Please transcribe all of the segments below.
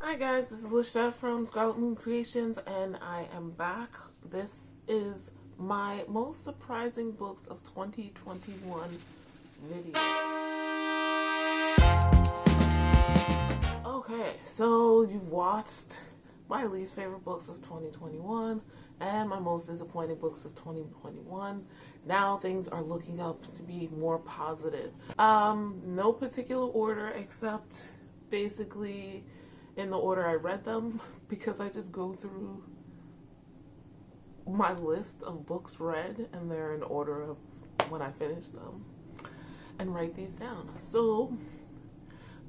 Hi guys, this is Lashette from Scarlet Moon Creations, and I am back. This is my most surprising books of 2021 video. Okay, so you've watched my least favorite books of 2021 and my most disappointing books of 2021. Now things are looking up to be more positive. No particular order except basically in the order I read them, because I just go through my list of books read and they're in order of when I finish them and write these down. So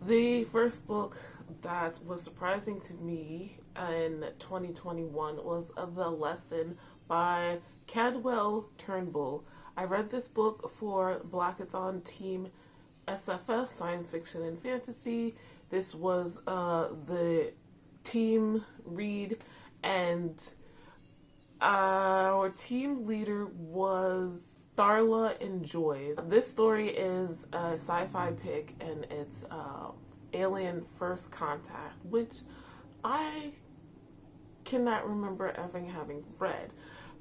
the first book that was surprising to me in 2021 was The Lesson by Cadwell Turnbull. I read this book for Blackathon Team SFF, Science Fiction and Fantasy. This was the team read, and our team leader was Lilah Enjoys. This story is a sci-fi pick, and it's Alien First Contact, which I cannot remember ever having read,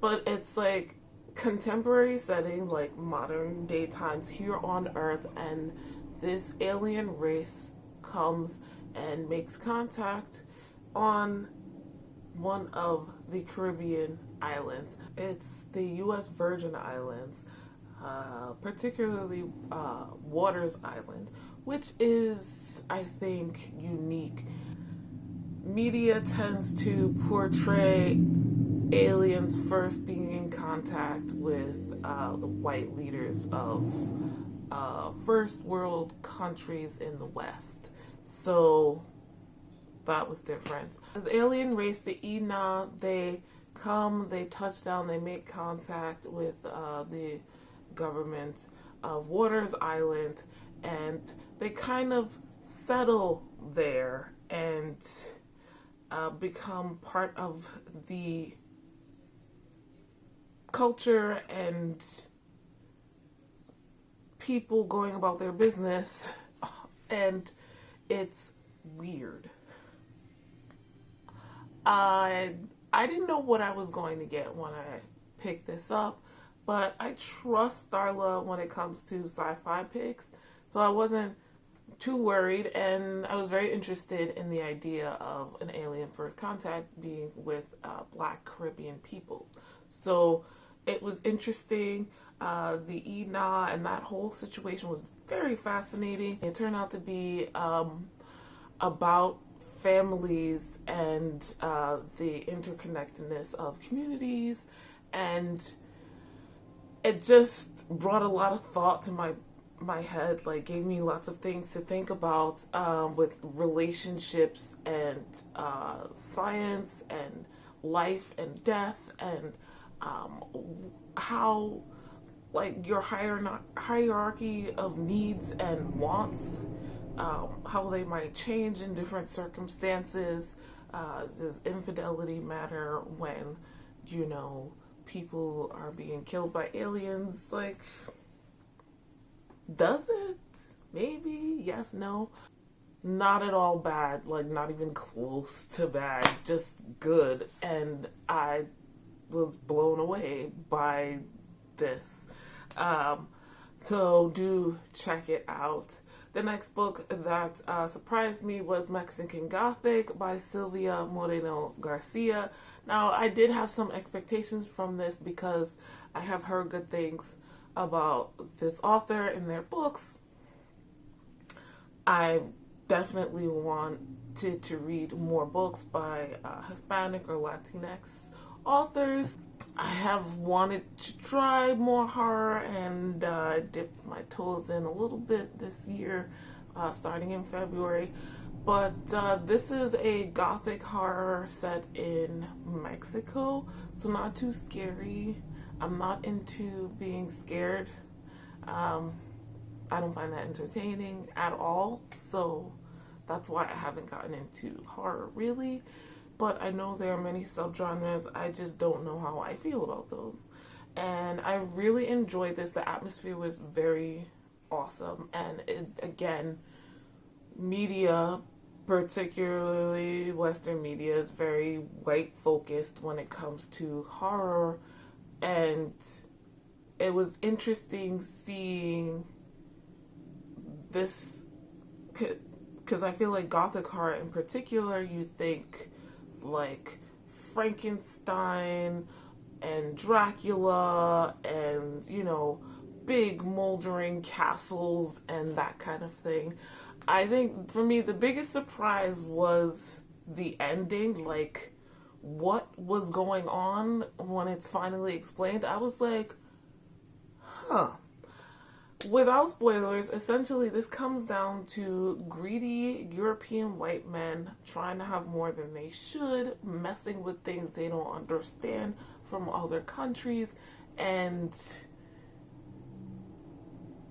but it's like contemporary setting, like modern day times here on Earth, and this alien race comes and makes contact on one of the Caribbean islands. It's the U.S. Virgin Islands, particularly Waters Island, which is, I think, unique. Media tends to portray aliens first being in contact with the white leaders of first world countries in the West. So that was different. This alien race, the Ina, they come, they touch down, they make contact with the government of Waters Island, and they kind of settle there and become part of the culture and people going about their business, and it's weird. I didn't know what I was going to get when I picked this up, but I trust Lilah when it comes to sci-fi picks, so I wasn't too worried, and I was very interested in the idea of an alien first contact being with Black Caribbean peoples. So it was interesting. The Ina and that whole situation was very fascinating. It turned out to be about families and the interconnectedness of communities, and it just brought a lot of thought to my head, like gave me lots of things to think about with relationships and science and life and death, and how like your hierarchy of needs and wants, how they might change in different circumstances. Does infidelity matter when, you know, people are being killed by aliens? Like, does it? Maybe. Yes, no. Not at all bad, like not even close to bad, just good. And I was blown away by this. So do check it out. The next book that surprised me was Mexican Gothic by Silvia Moreno-Garcia. Now, I did have some expectations from this because I have heard good things about this author and their books. I definitely wanted to read more books by Hispanic or Latinx authors. I have wanted to try more horror, and dipped my toes in a little bit this year, starting in February. But this is a gothic horror set in Mexico, so not too scary. I'm not into being scared. I don't find that entertaining at all, so that's why I haven't gotten into horror really. But I know there are many subgenres. I just don't know how I feel about them. And I really enjoyed this. The atmosphere was very awesome. And it, again, media particularly Western media is very white focused when it comes to horror, and it was interesting seeing this, because I feel like Gothic horror in particular, you think like Frankenstein and Dracula and, you know, big moldering castles and that kind of thing. I think for me the biggest surprise was the ending, like what was going on when it's finally explained. I was like, huh. Without spoilers, essentially this comes down to greedy European white men trying to have more than they should, messing with things they don't understand from other countries, and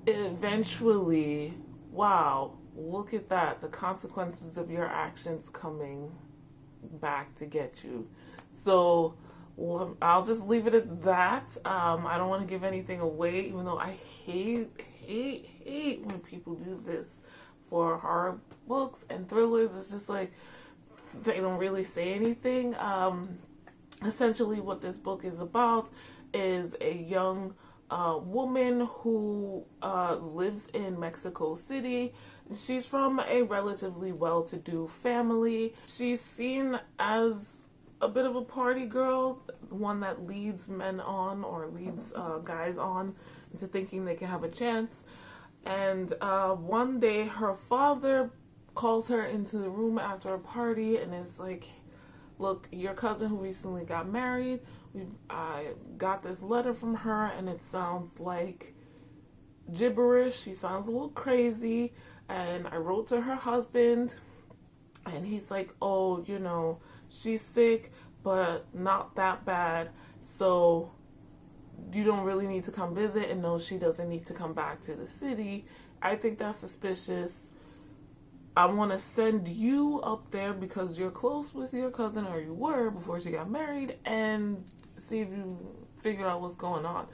eventually, wow, look at that, the consequences of your actions coming back to get you. So I'll just leave it at that. I don't want to give anything away, even though I hate when people do this for horror books and thrillers. It's just like they don't really say anything. Essentially what this book is about is a young woman who lives in Mexico City. She's from a relatively well-to-do family. She's seen as a bit of a party girl, one that leads men on, or leads guys on into thinking they can have a chance. And one day her father calls her into the room after a party and is like, look, your cousin who recently got married, I got this letter from her and it sounds like gibberish. She sounds a little crazy. And I wrote to her husband and he's like, oh, you know, she's sick, but not that bad. So you don't really need to come visit, and no, she doesn't need to come back to the city. I think that's suspicious. I want to send you up there because you're close with your cousin, or you were before she got married, and see if you figure out what's going on.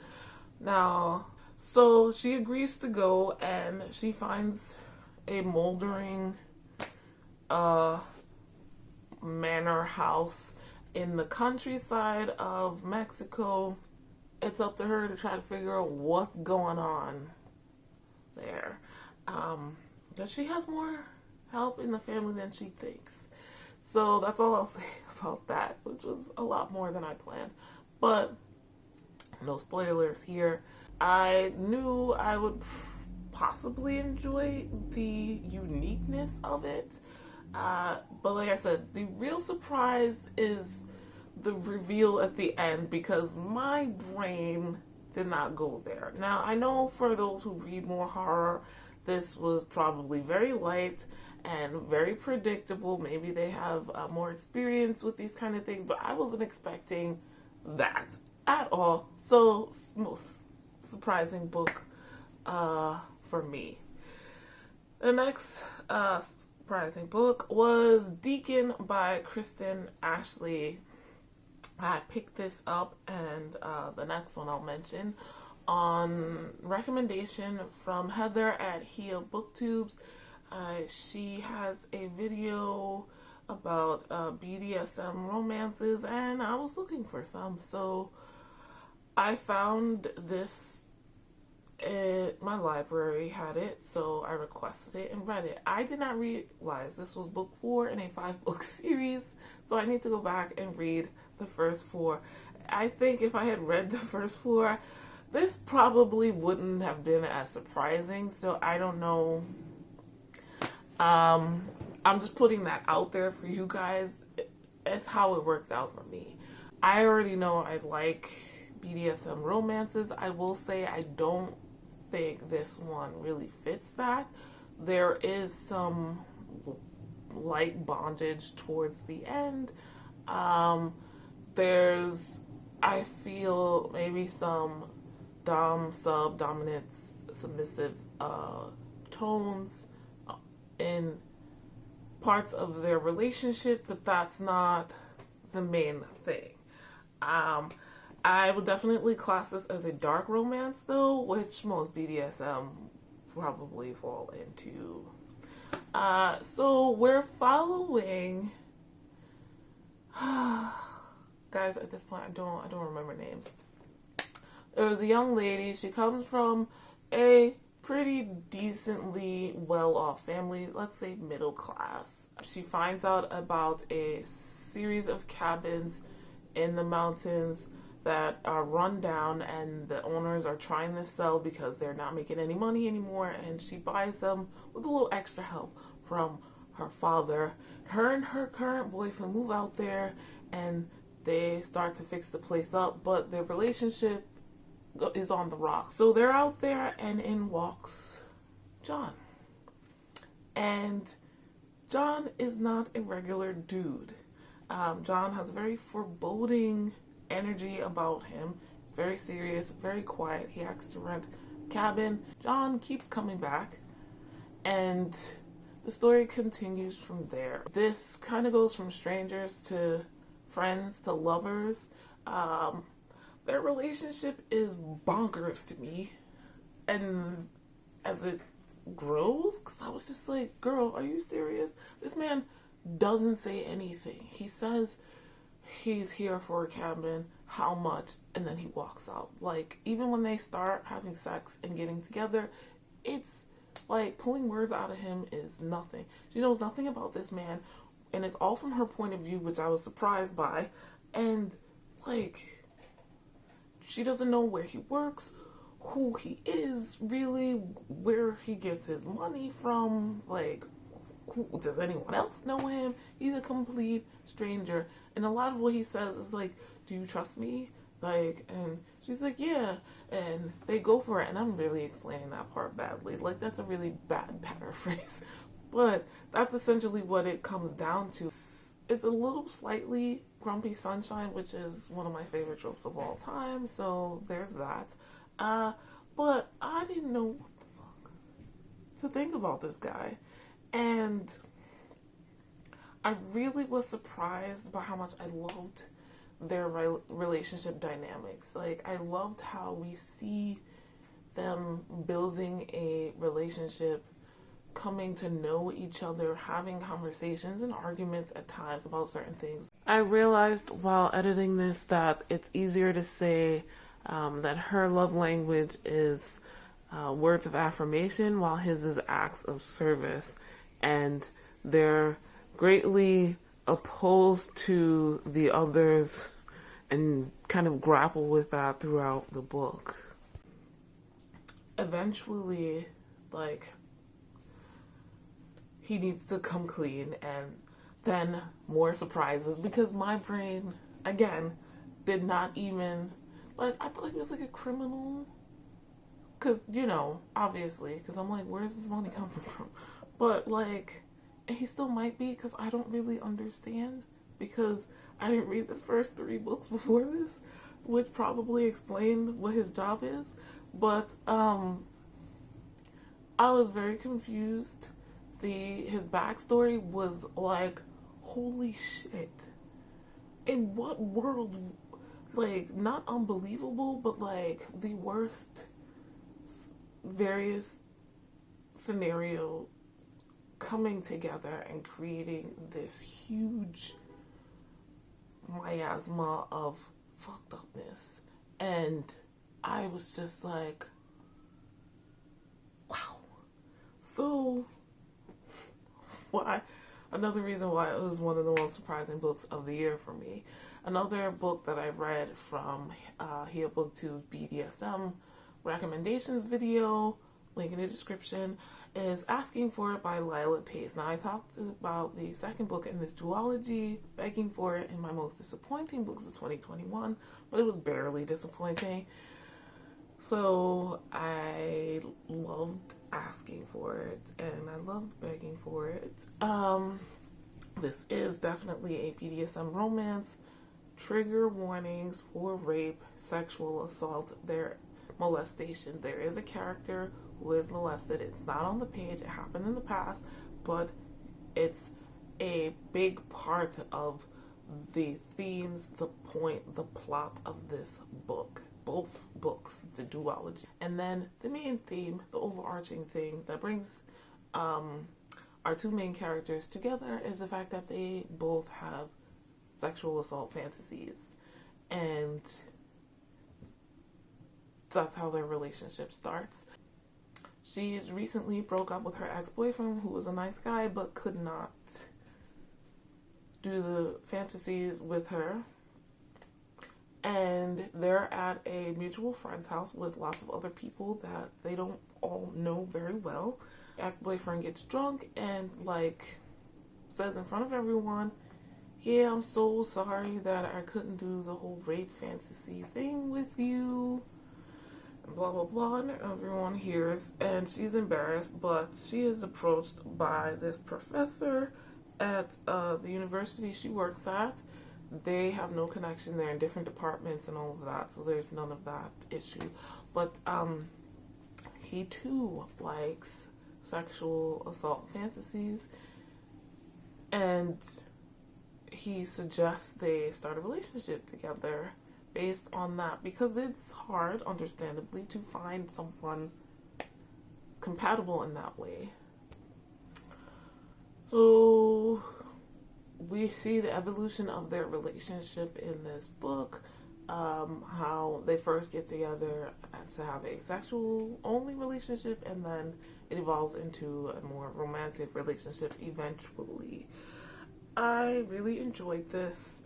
Now, so she agrees to go, and she finds a moldering manor house in the countryside of Mexico. It's up to her to try to figure out what's going on there. But she has more help in the family than she thinks. So that's all I'll say about that, which was a lot more than I planned. But no spoilers here. I knew I would possibly enjoy the uniqueness of it. But like I said, the real surprise is the reveal at the end, because my brain did not go there. Now, I know for those who read more horror, this was probably very light and very predictable. Maybe they have more experience with these kind of things, but I wasn't expecting that at all. So, most surprising book for me. The next surprising book was Deacon by Kristen Ashley. I picked this up, and the next one I'll mention, on recommendation from Heather at Hia Booktubes. She has a video about BDSM romances, and I was looking for some, so I found this. My library had it, so I requested it and read it. I did not realize this was book 4 in a 5-book series, so I need to go back and read the first 4. I think if I had read the first 4, this probably wouldn't have been as surprising, so I don't know. I'm just putting that out there for you guys. It's how it worked out for me. I already know I like BDSM romances. I will say I don't think this one really fits that. There is some light bondage towards the end. There's, I feel, maybe some dom, sub, dominance, submissive tones in parts of their relationship, but that's not the main thing. I would definitely class this as a dark romance, though, which most BDSM probably fall into. So we're following guys, at this point I don't remember names. There was a young lady. She comes from a pretty decently well-off family, let's say middle class. She finds out about a series of cabins in the mountains that are run down, and the owners are trying to sell because they're not making any money anymore, and she buys them with a little extra help from her father. Her and her current boyfriend move out there, and they start to fix the place up, but their relationship is on the rocks. So they're out there, and in walks John. And John is not a regular dude. John has a very foreboding energy about him. He's very serious, very quiet. He asks to rent a cabin. John keeps coming back, and the story continues from there. This kind of goes from strangers to friends to lovers. Their relationship is bonkers to me, and as it grows, because I was just like, girl, are you serious? This man doesn't say anything. He says he's here for a cabin, how much, and then he walks out. Like, even when they start having sex and getting together, it's like pulling words out of him is nothing. She knows nothing about this man, and it's all from her point of view, which I was surprised by. And like, she doesn't know where he works, who he is really, where he gets his money from. Like, does anyone else know him? He's a complete stranger. And a lot of what he says is like, do you trust me? Like, and she's like, yeah. And they go for it. And I'm really explaining that part badly. Like, that's a really bad paraphrase. But that's essentially what it comes down to. It's a little slightly grumpy sunshine, which is one of my favorite tropes of all time. So there's that. But I didn't know what the fuck to think about this guy. And I really was surprised by how much I loved their relationship dynamics. Like, I loved how we see them building a relationship, coming to know each other, having conversations and arguments at times about certain things. I realized while editing this that it's easier to say that her love language is words of affirmation, while his is acts of service. And they're greatly opposed to the others, and kind of grapple with that throughout the book. Eventually, like, he needs to come clean, and then more surprises, because my brain, again, did not even, like, I thought he was like a criminal, because, you know, obviously, because I'm like, where's this money coming from? But, like, and he still might be, because I don't really understand, because I didn't read the first 3 books before this, which probably explained what his job is. But I was very confused. His backstory was like, holy shit. In what world? Like, not unbelievable, but like the worst various scenario coming together and creating this huge miasma of fucked upness. And I was just like, wow. So, why? Another reason why it was one of the most surprising books of the year for me. Another book that I read from Here BookTube's BDSM recommendations video, link in the description, is Asking For It by Lilah Pace. Now, I talked about the second book in this duology, Begging For It, in my most disappointing books of 2021, but it was barely disappointing. So I loved Asking For It, and I loved Begging For It. This is definitely a BDSM romance. Trigger warnings for rape, sexual assault, molestation. There is a character who is molested. It's not on the page. It happened in the past, but it's a big part of the themes, the point, the plot of this book. Both books, the duology. And then the main theme, the overarching thing that brings our two main characters together is the fact that they both have sexual assault fantasies. And that's how their relationship starts. She recently broke up with her ex-boyfriend, who was a nice guy, but could not do the fantasies with her. And they're at a mutual friend's house with lots of other people that they don't all know very well. Ex-boyfriend gets drunk and, like, says in front of everyone, yeah, I'm so sorry that I couldn't do the whole rape fantasy thing with you. And blah, blah, blah. And everyone hears. And she's embarrassed, but she is approached by this professor at the university she works at. They have no connection. They're in different departments and all of that, so there's none of that issue. But he too likes sexual assault fantasies, and he suggests they start a relationship together based on that, because it's hard, understandably, to find someone compatible in that way. So we see the evolution of their relationship in this book, how they first get together to have a sexual only relationship, and then it evolves into a more romantic relationship eventually. I really enjoyed this.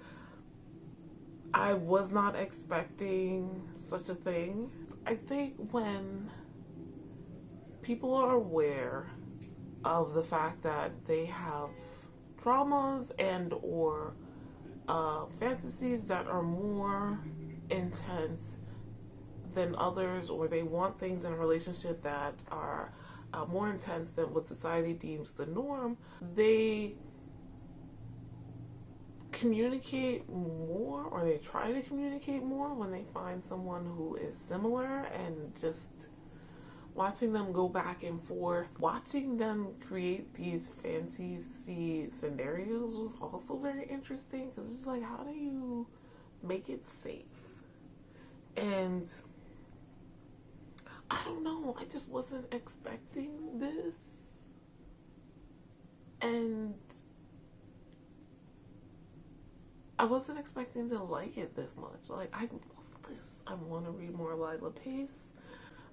I was not expecting such a thing. I think when people are aware of the fact that they have traumas and or fantasies that are more intense than others, or they want things in a relationship that are more intense than what society deems the norm, they communicate more, or they try to communicate more when they find someone who is similar. And just watching them go back and forth, watching them create these fantasy scenarios was also very interesting, because it's like, how do you make it safe? And I don't know, I just wasn't expecting this, and I wasn't expecting to like it this much. Like, I love this. I want to read more Lilah Pace.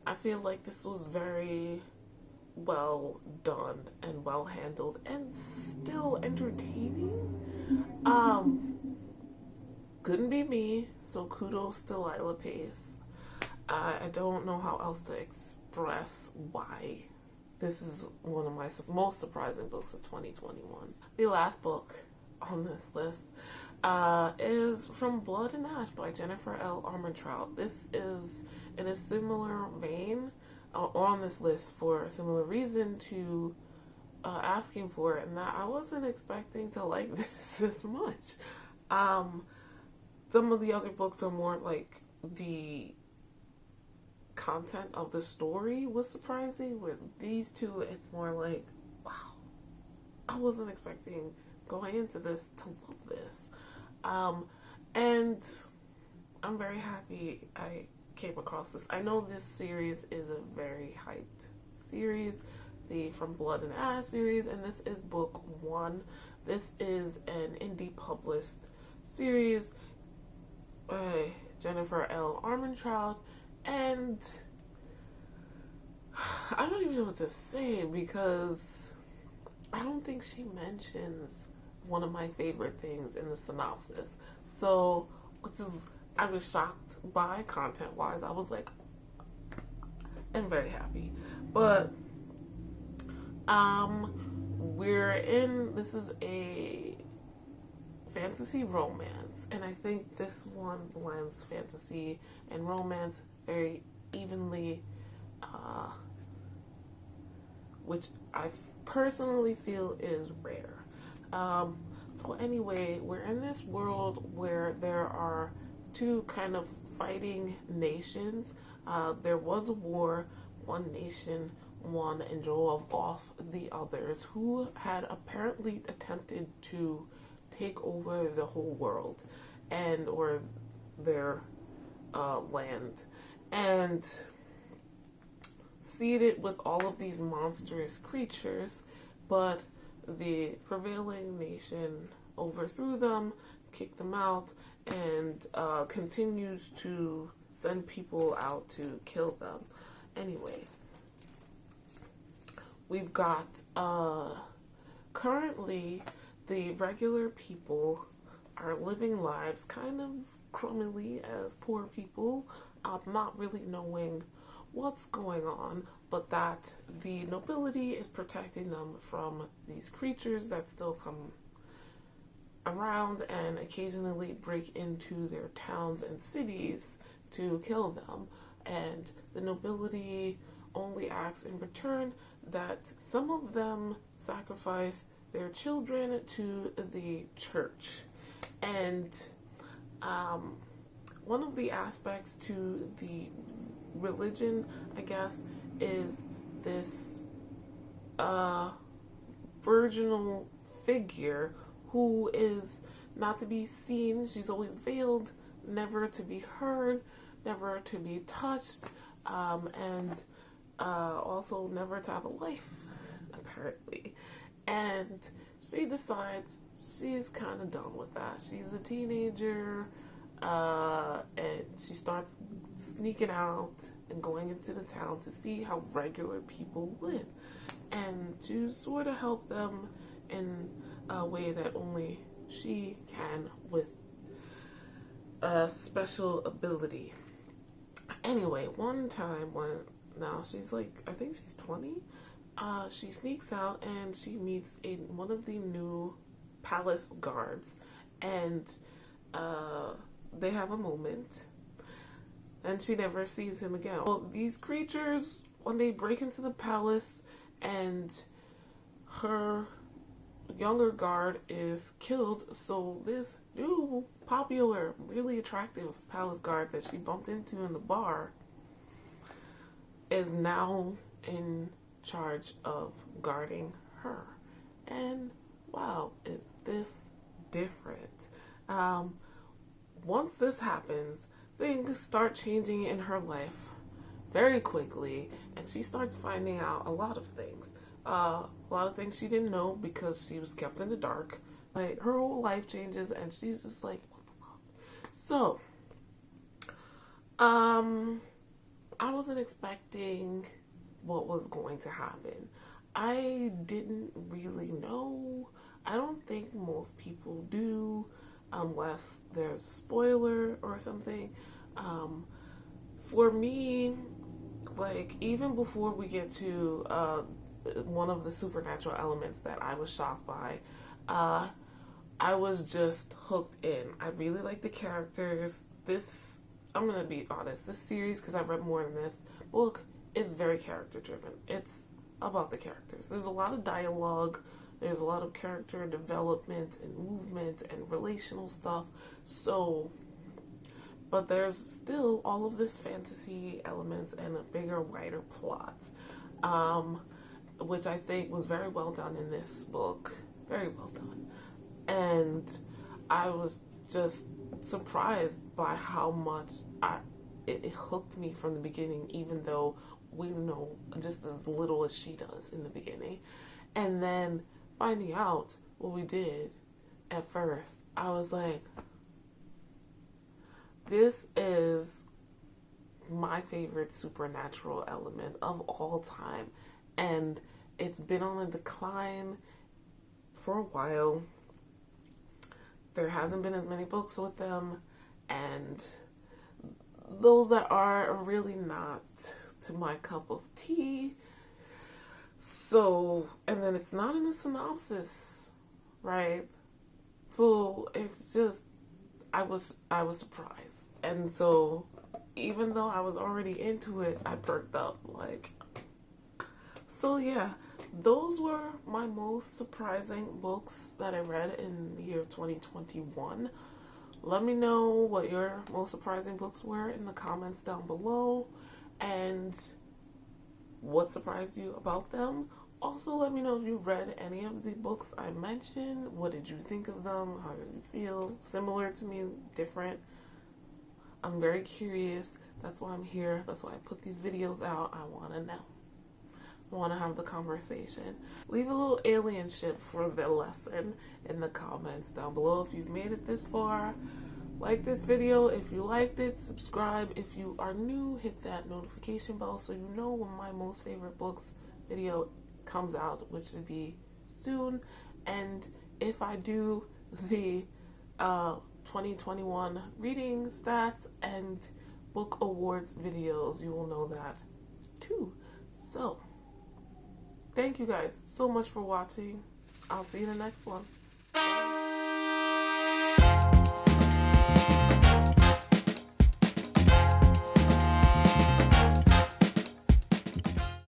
I feel like this was very well done and well handled and still entertaining. Couldn't be me, so kudos to Lilah Pace. I don't know how else to express why this is one of my most surprising books of 2021. The last book on this list is From Blood and Ash by Jennifer L. Armintrout. This is in a similar vein, on this list for a similar reason to asking for it, and that I wasn't expecting to like this much. Some of the other books are more like the content of the story was surprising. With these two, it's more like, wow, I wasn't expecting going into this to love this. And I'm very happy I came across this. I know this series is a very hyped series, the From Blood and Ash series, and this is book 1. This is an indie published series by Jennifer L. Armintrout, and I don't even know what to say, because I don't think she mentions one of my favorite things in the synopsis. So, I was shocked by content-wise. I was like, I'm very happy. But, this is a fantasy romance, and I think this one blends fantasy and romance very evenly, which I personally feel is rare. So anyway, we're in this world where there are two kind of fighting nations. There was a war. One nation won and drove off the others, who had apparently attempted to take over the whole world or their land, and seed it with all of these monstrous creatures. But the prevailing nation overthrew them, kicked them out, and continues to send people out to kill them. Anyway, we've got currently the regular people are living lives kind of crumbly as poor people, not really knowing what's going on, but that the nobility is protecting them from these creatures that still come around and occasionally break into their towns and cities to kill them. And the nobility only asks in return that some of them sacrifice their children to the church. And one of the aspects to the religion, I guess, is this virginal figure who is not to be seen. She's always veiled, never to be heard, never to be touched, and also never to have a life, apparently. And she decides she's kind of done with that. She's a teenager, and she starts sneaking out and going into the town to see how regular people live and to sort of help them in a way that only she can with a special ability. Anyway, one time when now she's like, I think she's 20, she sneaks out and she meets one of the new palace guards, and they have a moment, and she never sees him again. Well, these creatures, when they break into the palace, and her younger guard is killed, so this new, popular, really attractive palace guard that she bumped into in the bar is now in charge of guarding her. And wow, is this different. Once this happens, things start changing in her life very quickly, and she starts finding out a lot of things. A lot of things she didn't know because she was kept in the dark. Like, her whole life changes, and she's just like, what the fuck? So, I wasn't expecting what was going to happen. I didn't really know. I don't think most people do, unless there's a spoiler or something. For me, like, even before we get to one of the supernatural elements that I was shocked by, I was just hooked in. I really like the characters. This, I'm gonna be honest, this series, because I've read more in this book, is very character driven. It's about the characters. There's a lot of dialogue, there's a lot of character development and movement and relational stuff, so, but there's still all of this fantasy elements and a bigger, wider plot, which I think was very well done in this book. Very well done. And I was just surprised by how much it hooked me from the beginning, even though we know just as little as she does in the beginning. And then finding out what we did at first, I was like, this is my favorite supernatural element of all time. And it's been on a decline for a while. There hasn't been as many books with them, and those that are really not to my cup of tea. So, and then it's not in the synopsis, right? So it's just, I was surprised. And so even though I was already into it, I perked up, like. So yeah, those were my most surprising books that I read in the year 2021. Let me know what your most surprising books were in the comments down below, and what surprised you about them. Also, let me know if you read any of the books I mentioned. What did you think of them? How did you feel? Similar to me? Different? I'm very curious. That's why I'm here. That's why I put these videos out. I want to know. want to have the conversation. Leave a little alien ship for the lesson in the comments down below. If you've made it this far, like this video. If you liked it, subscribe. If you are new, hit that notification bell so you know when my most favorite books video comes out, which should be soon. And if I do the 2021 reading stats and book awards videos, you will know that too. So thank you guys so much for watching. I'll see you in the next one.